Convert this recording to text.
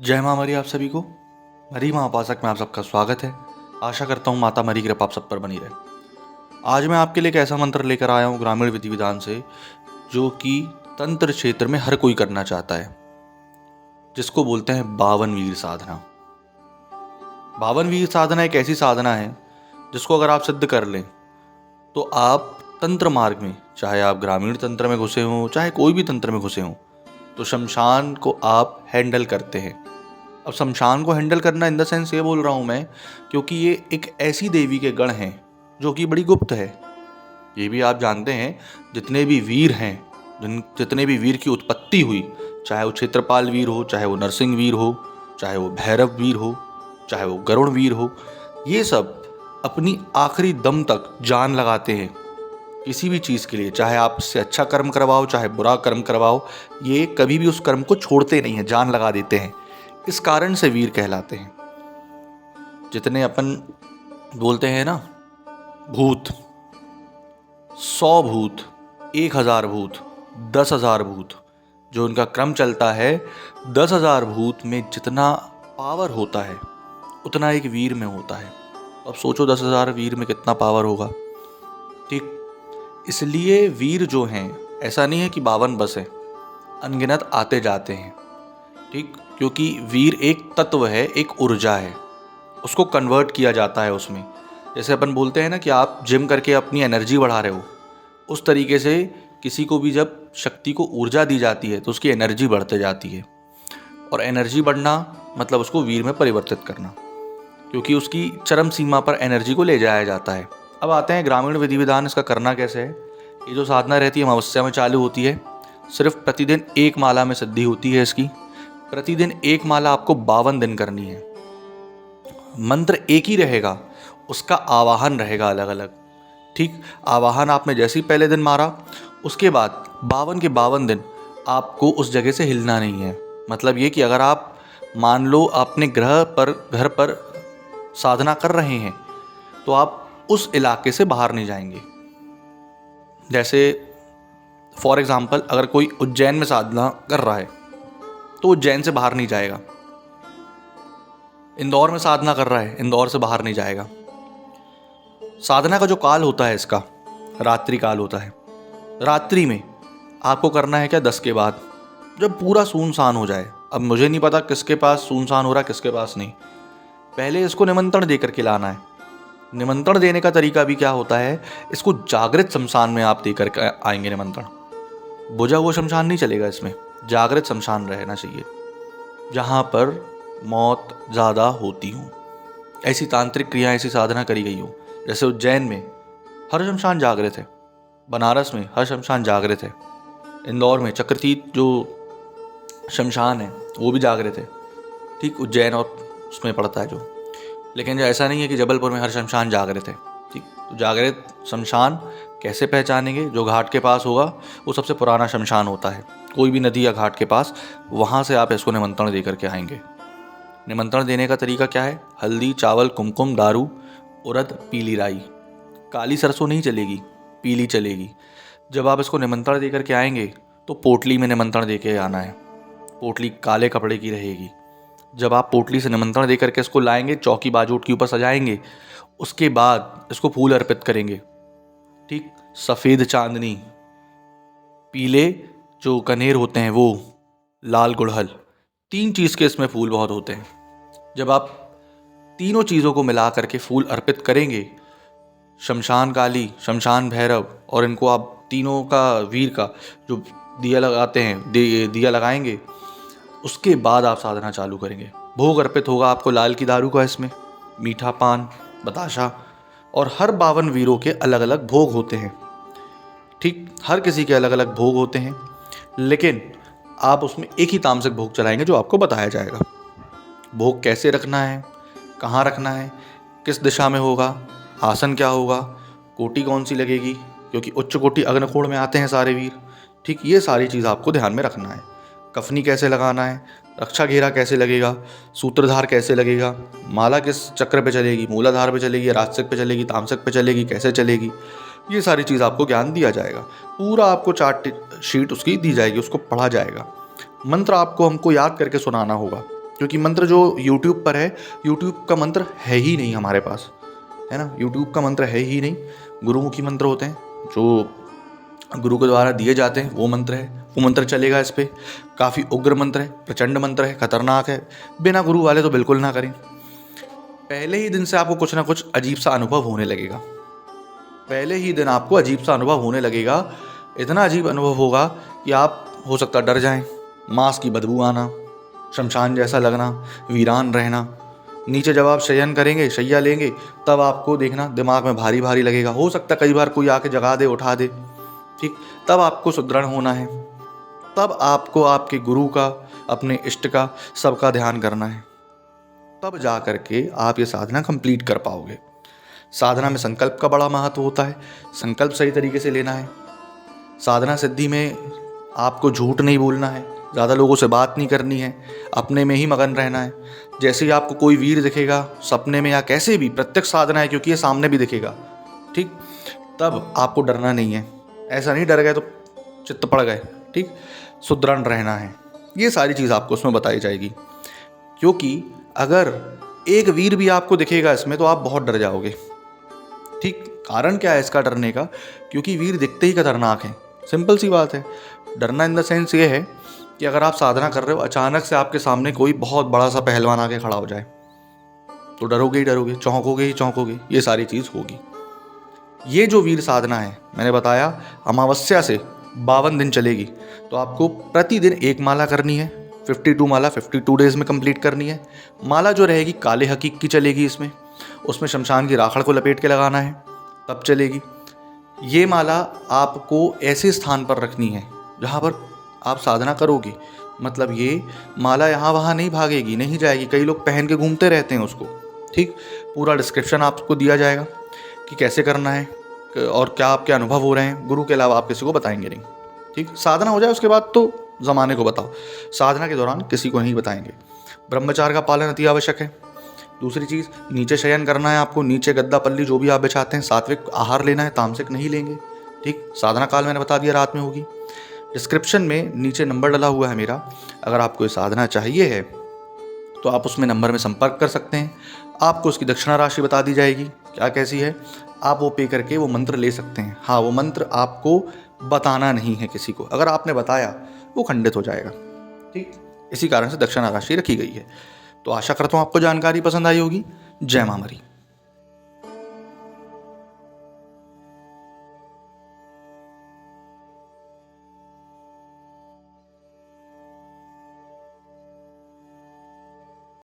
जय माँ मरी आप सभी को। मरी माँ उपासक में आप सबका स्वागत है। आशा करता हूँ माता मरी की कृपा आप सब पर बनी रहे। आज मैं आपके लिए एक ऐसा मंत्र लेकर आया हूँ ग्रामीण विधि विधान से, जो कि तंत्र क्षेत्र में हर कोई करना चाहता है, जिसको बोलते हैं 52 वीर साधना। 52 वीर साधना एक ऐसी साधना है जिसको अगर आप सिद्ध कर लें तो आप तंत्र मार्ग में, चाहे आप ग्रामीण तंत्र में घुसे हों चाहे कोई भी तंत्र में घुसे हों, तो शमशान को आप हैंडल करते हैं। अब शमशान को हैंडल करना इन द सेंस ये बोल रहा हूँ मैं, क्योंकि ये एक ऐसी देवी के गण हैं जो कि बड़ी गुप्त है। ये भी आप जानते हैं, जितने भी वीर हैं, जितने भी वीर की उत्पत्ति हुई, चाहे वो क्षेत्रपाल वीर हो, चाहे वो नरसिंह वीर हो, चाहे वो भैरव वीर हो, चाहे वो गरुड़ वीर हो, ये सब अपनी आखिरी दम तक जान लगाते हैं किसी भी चीज़ के लिए। चाहे आप इससे अच्छा कर्म करवाओ चाहे बुरा कर्म करवाओ, ये कभी भी उस कर्म को छोड़ते नहीं हैं, जान लगा देते हैं। इस कारण से वीर कहलाते हैं। जितने अपन बोलते हैं ना, भूत, 100 भूत, 1000 भूत, 10,000 भूत, जो उनका क्रम चलता है, 10,000 भूत में जितना पावर होता है उतना एक वीर में होता है। अब सोचो 10,000 वीर में कितना पावर होगा। ठीक, इसलिए वीर जो हैं, ऐसा नहीं है कि 52 बस है, अनगिनत आते जाते हैं। ठीक, क्योंकि वीर एक तत्व है, एक ऊर्जा है, उसको कन्वर्ट किया जाता है उसमें। जैसे अपन बोलते हैं ना कि आप जिम करके अपनी एनर्जी बढ़ा रहे हो, उस तरीके से किसी को भी जब शक्ति को ऊर्जा दी जाती है तो उसकी एनर्जी बढ़ते जाती है। और एनर्जी बढ़ना मतलब उसको वीर में परिवर्तित करना, क्योंकि उसकी चरम सीमा पर एनर्जी को ले जाया जाता है। अब आते हैं ग्रामीण विधि विधान, इसका करना कैसे है। ये जो साधना रहती है अमावस्या में चालू होती है। सिर्फ प्रतिदिन 1 माला में सिद्धि होती है इसकी। प्रतिदिन 1 माला आपको 52 दिन करनी है। मंत्र एक ही रहेगा, उसका आवाहन रहेगा अलग अलग। ठीक, आवाहन आपने जैसे ही पहले दिन मारा, उसके बाद 52 के 52 दिन आपको उस जगह से हिलना नहीं है। मतलब ये कि अगर आप मान लो अपने घर पर साधना कर रहे हैं तो आप उस इलाके से बाहर नहीं जाएंगे। जैसे फॉर एग्जाम्पल, अगर कोई उज्जैन में साधना कर रहा है तो उज्जैन से बाहर नहीं जाएगा। इंदौर में साधना कर रहा है, इंदौर से बाहर नहीं जाएगा। साधना का जो काल होता है, इसका रात्रि काल होता है। रात्रि में आपको करना है क्या, 10 के बाद, जब पूरा सुनसान हो जाए। अब मुझे नहीं पता किसके पास सुनसान हो रहा है किसके पास नहीं। पहले इसको निमंत्रण देकर के लाना है। निमंत्रण देने का तरीका भी क्या होता है, इसको जागृत शमशान में आप देकर के आएंगे निमंत्रण। बुझा हुआ शमशान नहीं चलेगा, इसमें जागृत शमशान रहना चाहिए, जहाँ पर मौत ज़्यादा होती हो, ऐसी तांत्रिक क्रिया, ऐसी साधना करी गई हो। जैसे उज्जैन में हर शमशान जागृत है, बनारस में हर शमशान जागृत है, इंदौर में चक्रतीर्थ जो शमशान है वो भी जागृत है। ठीक, उज्जैन और उसमें पड़ता है जो। लेकिन ऐसा नहीं है कि जबलपुर में हर शमशान जागृत है। ठीक, तो जागृत शमशान कैसे पहचानेंगे, जो घाट के पास होगा वो सबसे पुराना शमशान होता है। कोई भी नदी या घाट के पास, वहाँ से आप इसको निमंत्रण दे करके आएंगे। निमंत्रण देने का तरीका क्या है, हल्दी, चावल, कुमकुम, दारू, उड़द, पीली राई। काली सरसों नहीं चलेगी, पीली चलेगी। जब आप इसको निमंत्रण दे करके आएंगे तो पोटली में निमंत्रण दे के आना है। पोटली काले कपड़े की रहेगी। जब आप पोटली से निमंत्रण दे करके इसको लाएंगे, चौकी बाजूट के ऊपर सजाएंगे, उसके बाद इसको फूल अर्पित करेंगे। ठीक, सफ़ेद चांदनी, पीले जो कनेर होते हैं वो, लाल गुड़हल, 3 चीज़ के इसमें फूल बहुत होते हैं। जब आप तीनों चीज़ों को मिला करके फूल अर्पित करेंगे, शमशान काली, शमशान भैरव, और इनको आप तीनों का, वीर का जो दिया लगाते हैं, दिया लगाएंगे, उसके बाद आप साधना चालू करेंगे। भोग अर्पित होगा आपको लाल की दारू का, इसमें मीठा पान, बताशा, और हर 52 वीरों के अलग अलग भोग होते हैं। ठीक, हर किसी के अलग अलग भोग होते हैं, लेकिन आप उसमें एक ही तामसिक भोग चलाएंगे जो आपको बताया जाएगा। भोग कैसे रखना है, कहाँ रखना है, किस दिशा में होगा, आसन क्या होगा, कोटि कौन सी लगेगी, क्योंकि उच्च कोटि अग्निकोण में आते हैं सारे वीर। ठीक, ये सारी चीज़ आपको ध्यान में रखना है। कफनी कैसे लगाना है, रक्षा घेरा कैसे लगेगा, सूत्रधार कैसे लगेगा, माला किस चक्र पे चलेगी, मूलाधार पे चलेगी, राजसिक पे चलेगी, तामसिक पे चलेगी, कैसे चलेगी, ये सारी चीज़ आपको ज्ञान दिया जाएगा। पूरा आपको चार्ट शीट उसकी दी जाएगी, उसको पढ़ा जाएगा। मंत्र आपको हमको याद करके सुनाना होगा। क्योंकि मंत्र जो यूट्यूब पर है, यूट्यूब का मंत्र है ही नहीं हमारे पास, है ना। यूट्यूब का मंत्र है ही नहीं, गुरुमुखी मंत्र होते हैं जो गुरु के द्वारा दिए जाते हैं, वो मंत्र है, वो मंत्र चलेगा इस पर। काफ़ी उग्र मंत्र है, प्रचंड मंत्र है, खतरनाक है, बिना गुरु वाले तो बिल्कुल ना करें। पहले ही दिन से आपको कुछ ना कुछ अजीब सा अनुभव होने लगेगा, पहले ही दिन आपको अजीब सा अनुभव होने लगेगा। इतना अजीब अनुभव होगा कि आप हो सकता है डर जाएं, मांस की बदबू आना, शमशान जैसा लगना, वीरान रहना। नीचे जब आप शयन करेंगे, शैया लेंगे, तब आपको देखना दिमाग में भारी भारी लगेगा। हो सकता है कई बार कोई आके जगा दे, उठा दे, ठीक। तब आपको सुदृढ़ होना है, तब आपको आपके गुरु का, अपने इष्ट का, सबका ध्यान करना है। तब जा करके आप ये साधना कंप्लीट कर पाओगे। साधना में संकल्प का बड़ा महत्व होता है, संकल्प सही तरीके से लेना है। साधना सिद्धि में आपको झूठ नहीं बोलना है, ज़्यादा लोगों से बात नहीं करनी है, अपने में ही मगन रहना है। जैसे ही आपको कोई वीर दिखेगा सपने में या कैसे भी, प्रत्यक्ष साधना है क्योंकि ये सामने भी दिखेगा, ठीक, तब आपको डरना नहीं है। ऐसा नहीं डर गए तो चित्त पड़ गए, ठीक, सुदृढ़ रहना है। ये सारी चीज़ आपको उसमें बताई जाएगी, क्योंकि अगर एक वीर भी आपको दिखेगा इसमें तो आप बहुत डर जाओगे, ठीक। कारण क्या है इसका डरने का? क्योंकि वीर दिखते ही खतरनाक हैं, सिंपल सी बात है। डरना इन द सेंस ये है कि अगर आप साधना कर रहे हो, अचानक से आपके सामने कोई बहुत बड़ा सा पहलवान आके खड़ा हो जाए तो डरोगे ही डरोगे, चौंकोगे ही चौंकोगे, ये सारी चीज़ होगी। ये जो वीर साधना है, मैंने बताया अमावस्या से 52 दिन चलेगी, तो आपको प्रतिदिन एक माला करनी है। 52 माला 52 डेज में कंप्लीट करनी है। माला जो रहेगी काले हकीक की चलेगी इसमें, उसमें शमशान की राखड़ को लपेट के लगाना है, तब चलेगी। ये माला आपको ऐसे स्थान पर रखनी है जहाँ पर आप साधना करोगे, मतलब ये माला यहाँ वहाँ नहीं भागेगी, नहीं जाएगी। कई लोग पहन के घूमते रहते हैं उसको, ठीक। पूरा डिस्क्रिप्शन आपको दिया जाएगा कि कैसे करना है और क्या आपके अनुभव हो रहे हैं, गुरु के अलावा आप किसी को बताएंगे नहीं, ठीक। साधना हो जाए उसके बाद तो ज़माने को बताओ, साधना के दौरान किसी को नहीं बताएंगे। ब्रह्मचार्य का पालन अति आवश्यक है। दूसरी चीज़, नीचे शयन करना है आपको, नीचे गद्दा पल्ली जो भी आप बिछाते हैं, सात्विक आहार लेना है, तामसिक नहीं लेंगे, ठीक। साधना काल मैंने बता दिया रात में होगी। डिस्क्रिप्शन में नीचे नंबर डला हुआ है मेरा, अगर आपको ये साधना चाहिए है तो आप उसमें नंबर में संपर्क कर सकते हैं। आपको उसकी दक्षिणा राशि बता दी जाएगी क्या कैसी है, आप वो पे करके वो मंत्र ले सकते हैं। हाँ, वो मंत्र आपको बताना नहीं है किसी को, अगर आपने बताया वो खंडित हो जाएगा, ठीक। इसी कारण से दक्षिणा राशि रखी गई है। तो आशा करता हूँ आपको जानकारी पसंद आई होगी। जय मां मरी।